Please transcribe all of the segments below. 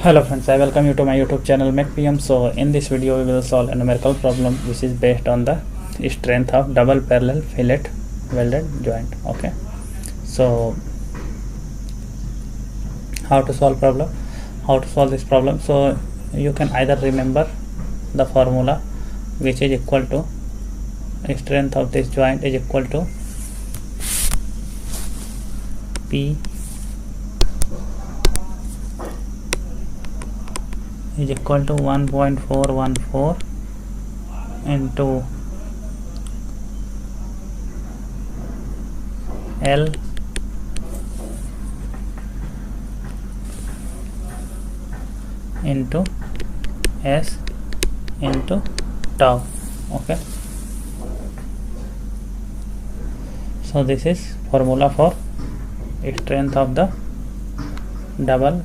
Hello friends, I welcome you to my YouTube channel MacPM. So in this video we will solve a numerical problem which is based on the strength of double parallel fillet welded joint. Okay, so how to solve this problem? So you can either remember the formula, which is equal to strength of this joint is equal to P is equal to 1.414 into L into S into tau. Okay, so this is formula for strength of the double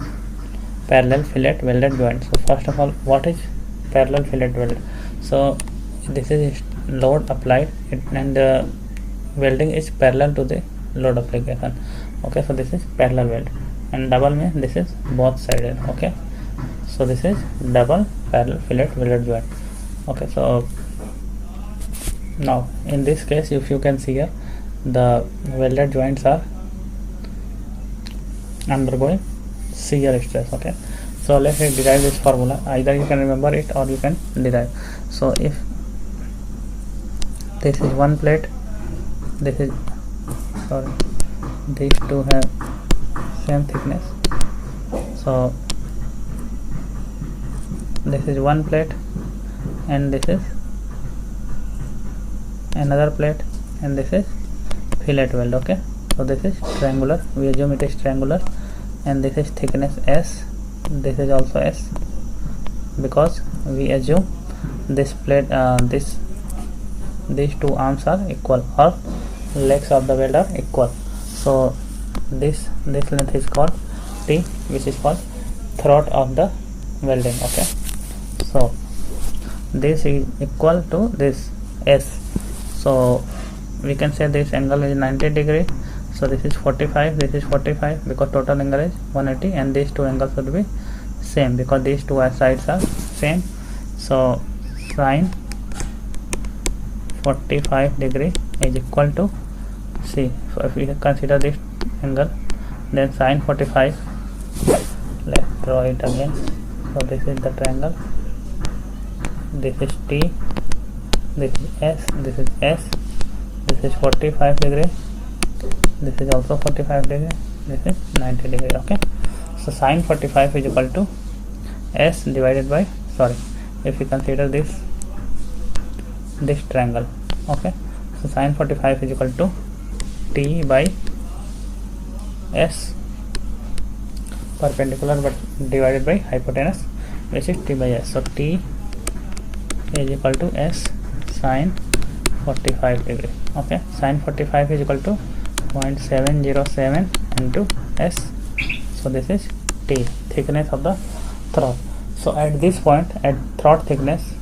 parallel fillet welded joint. So first of all, what is parallel fillet welded? So this is load applied and the welding is parallel to the load application. Okay, so this is parallel weld, and double means this is both sided. Okay, so this is double parallel fillet welded joint. Okay, so now in this case, if you can see here, the welded joints are undergoing shear stress. Okay, so let's derive this formula. Either you can remember it or you can derive. So if this is one plate, this is these two have same thickness, so this is one plate and this is another plate and this is fillet weld. Okay, so this is triangular, we assume it is triangular, and this is thickness S, this is also S, because we assume this plate these two arms are equal, or legs of the weld are equal. So this length is called T, which is called throat of the welding. Okay, so this is equal to this S, so we can say this angle is 90 degree. So this is 45, this is 45, because total angle is 180, and these two angles would be same because these two sides are same. So sine 45 degree is equal to C. So if we consider this angle, then sine 45, let's draw it again. So this is the triangle, this is T, this is S, this is S, this is 45 degree, this is also 45 degree, this is 90 degree. Okay, so sine 45 is equal to S divided by, if you consider this triangle. Okay, so sine 45 is equal to T by S, perpendicular but divided by hypotenuse, which is T by S. So T is equal to S sine 45 degree. Okay, sine 45 is equal to 0.707 into S. So this is T, thickness of the throat. So at this point, at throat thickness,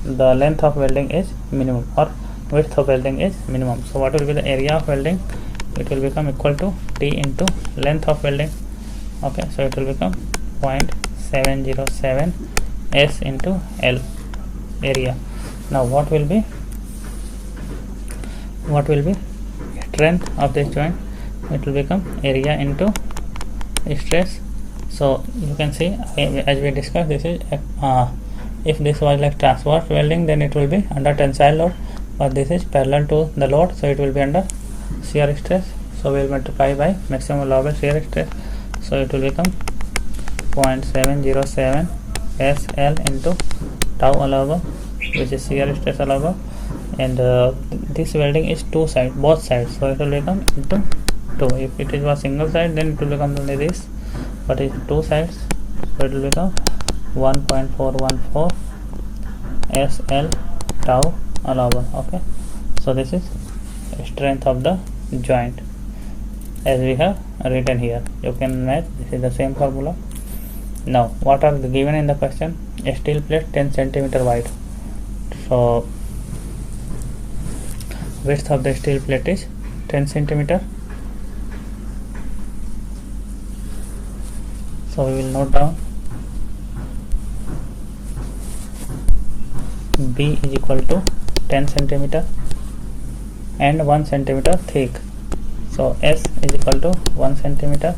the length of welding is minimum, or width of welding is minimum. So what will be the area of welding? It will become equal to T into length of welding. Okay, so it will become 0.707 S into L, area. Now what will be strength of this joint? It will become area into stress. So you can see, as we discussed, this is if this was like transverse welding, then it will be under tensile load, but this is parallel to the load, so it will be under shear stress. So we will multiply by maximum allowable shear stress, so it will become 0.707 SL into tau allowable, which is shear stress allowable, and this welding is both sides, so it will become into 2. If it was single side, then it will become only this, but it's two sides, so it will become 1.414 SL tau allowable. Okay, so this is strength of the joint as we have written here. You can match, this is the same formula. Now what are given in the question? A steel plate 10 cm wide. So width of the steel plate is 10 centimeter. So we will note down B is equal to 10 centimeter and 1 centimeter thick. So S is equal to 1 centimeter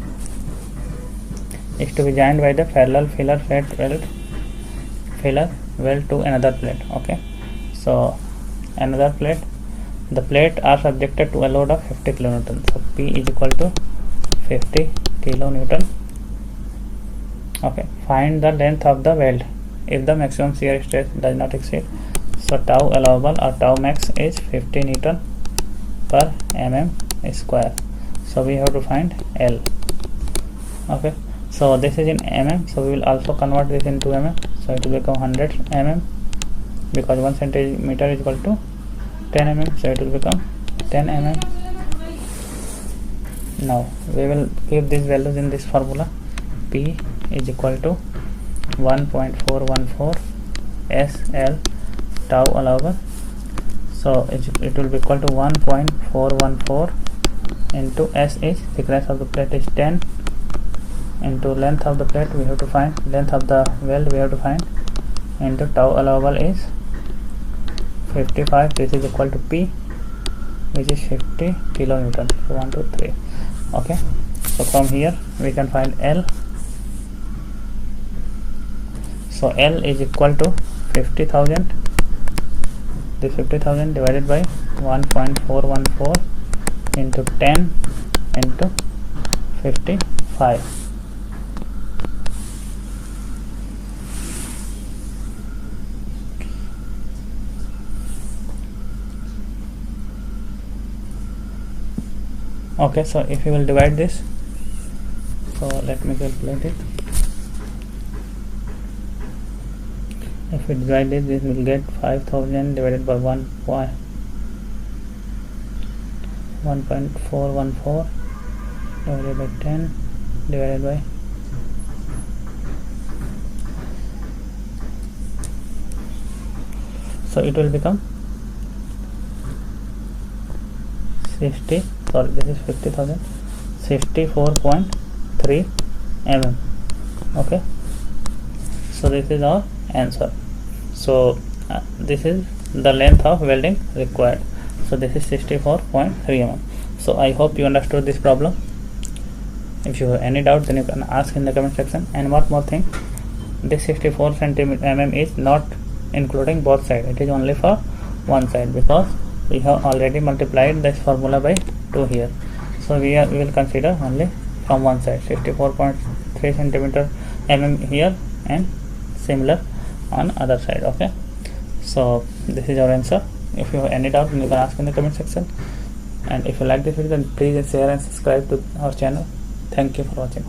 is to be joined by the parallel filler weld to another plate. Okay, so another plate, the plate are subjected to a load of 50 kilonewton. So P is equal to 50 kilonewton. Okay, find the length of the weld if the maximum shear stress does not exceed. So tau allowable or tau max is 50 Newton per mm square. So we have to find L. Okay, so this is in mm, so we will also convert this into mm. So it will become 100 mm because 1 centimeter is equal to 10 mm, so it will become 10 mm. Now we will keep these values in this formula. P is equal to 1.414 SL tau allowable. So it will be equal to 1.414 into S is thickness of the plate is 10 into length of the plate we have to find, length of the weld we have to find, into tau allowable is 55. This is equal to P, which is 50 kilonewton. So 1, 2, 3. Okay, so from here we can find L. So L is equal to 50,000. This 50,000 divided by 1.414 into 10 into 55. Okay, so if you will divide this, so let me calculate it. If we divide it, this will get 5,000 divided by 1.414 divided by 10 divided by so it will become 60, sorry, this is 50,000, 64.3 mm. Okay, so this is our answer. So this is the length of welding required. So this is 64.3 mm. So I hope you understood this problem. If you have any doubt, then you can ask in the comment section. And one more thing, this 64 mm is not including both sides, it is only for one side because we have already multiplied this formula by 2 here. So we will consider only from one side, 64.3 centimeter mm here and similar on other side. Okay, so this is our answer. If you have any doubt, then you can ask in the comment section. And if you like this video, then please share and subscribe to our channel. Thank you for watching.